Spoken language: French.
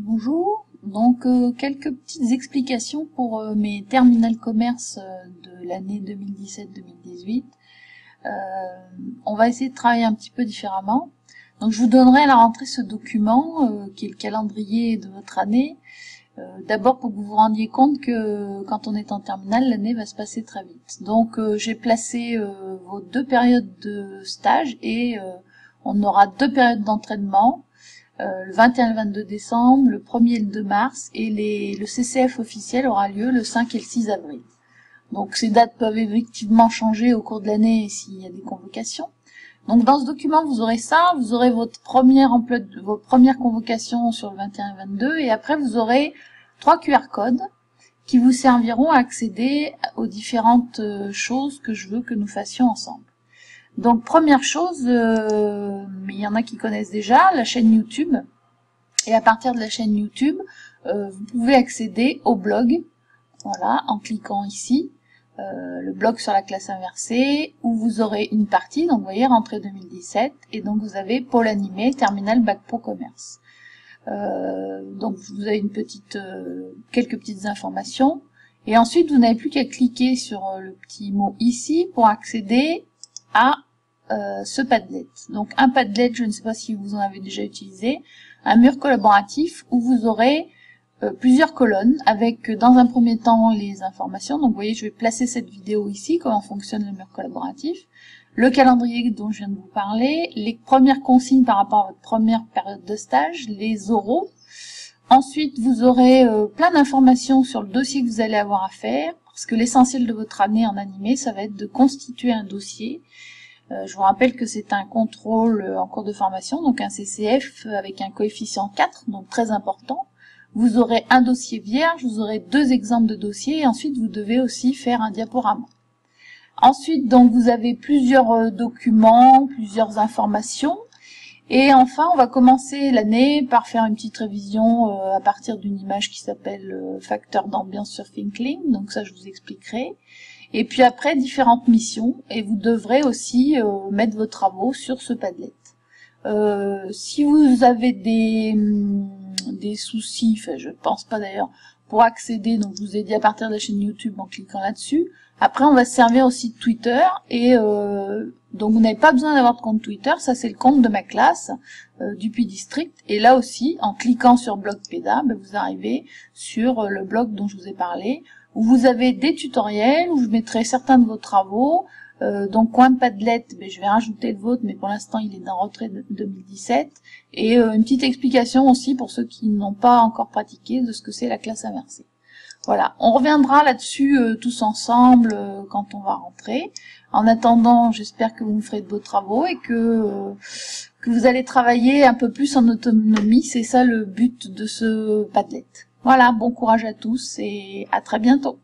Bonjour, donc quelques petites explications pour mes terminales commerce de l'année 2017-2018. On va essayer de travailler un petit peu différemment. Donc je vous donnerai à la rentrée ce document qui est le calendrier de votre année. D'abord pour que vous vous rendiez compte que quand on est en terminale, l'année va se passer très vite. Donc j'ai placé vos deux périodes de stage et on aura deux périodes d'entraînement. Le 21 et le 22 décembre, le 1er et le 2 mars, et le CCF officiel aura lieu le 5 et le 6 avril. Donc ces dates peuvent effectivement changer au cours de l'année s'il y a des convocations. Donc dans ce document, vous aurez ça, vous aurez vos premières convocations sur le 21 et 22, et après vous aurez 3 QR codes qui vous serviront à accéder aux différentes choses que je veux que nous fassions ensemble. Donc première chose, mais il y en a qui connaissent déjà, la chaîne YouTube. Et à partir de la chaîne YouTube, vous pouvez accéder au blog, voilà, en cliquant ici, le blog sur la classe inversée, où vous aurez une partie, donc vous voyez, rentrée 2017, et donc vous avez pôle animé, terminal bac pro commerce. Donc vous avez quelques petites informations, et ensuite vous n'avez plus qu'à cliquer sur le petit mot ici pour accéder à ce Padlet. Donc un Padlet, je ne sais pas si vous en avez déjà utilisé, un mur collaboratif où vous aurez plusieurs colonnes avec dans un premier temps les informations. Donc vous voyez, je vais placer cette vidéo ici, comment fonctionne le mur collaboratif, le calendrier dont je viens de vous parler, les premières consignes par rapport à votre première période de stage, les oraux. Ensuite, vous aurez plein d'informations sur le dossier que vous allez avoir à faire, parce que l'essentiel de votre année en animé, ça va être de constituer un dossier. Je vous rappelle que c'est un contrôle en cours de formation, donc un CCF avec un coefficient 4, donc très important. Vous aurez un dossier vierge, vous aurez 2 exemples de dossiers, et ensuite vous devez aussi faire un diaporama. Ensuite, donc vous avez plusieurs documents, plusieurs informations. Et enfin, on va commencer l'année par faire une petite révision à partir d'une image qui s'appelle facteur d'ambiance sur Thinklink, donc ça je vous expliquerai. Et puis après, différentes missions, et vous devrez aussi mettre vos travaux sur ce Padlet. Si vous avez des soucis, enfin je pense pas d'ailleurs, pour accéder, donc je vous ai dit à partir de la chaîne YouTube en cliquant là-dessus. Après, on va se servir aussi de Twitter, et donc vous n'avez pas besoin d'avoir de compte Twitter, ça c'est le compte de ma classe, du Puy District, et là aussi, en cliquant sur Blog PEDA, vous arrivez sur le blog dont je vous ai parlé, où vous avez des tutoriels, où je mettrai certains de vos travaux. Donc coin Padlet, je vais rajouter le vôtre, mais pour l'instant il est dans rentrée 2017, et une petite explication aussi pour ceux qui n'ont pas encore pratiqué de ce que c'est la classe inversée. Voilà, on reviendra là-dessus tous ensemble quand on va rentrer. En attendant, j'espère que vous me ferez de beaux travaux et que vous allez travailler un peu plus en autonomie, c'est ça le but de ce Padlet. Voilà, bon courage à tous et à très bientôt.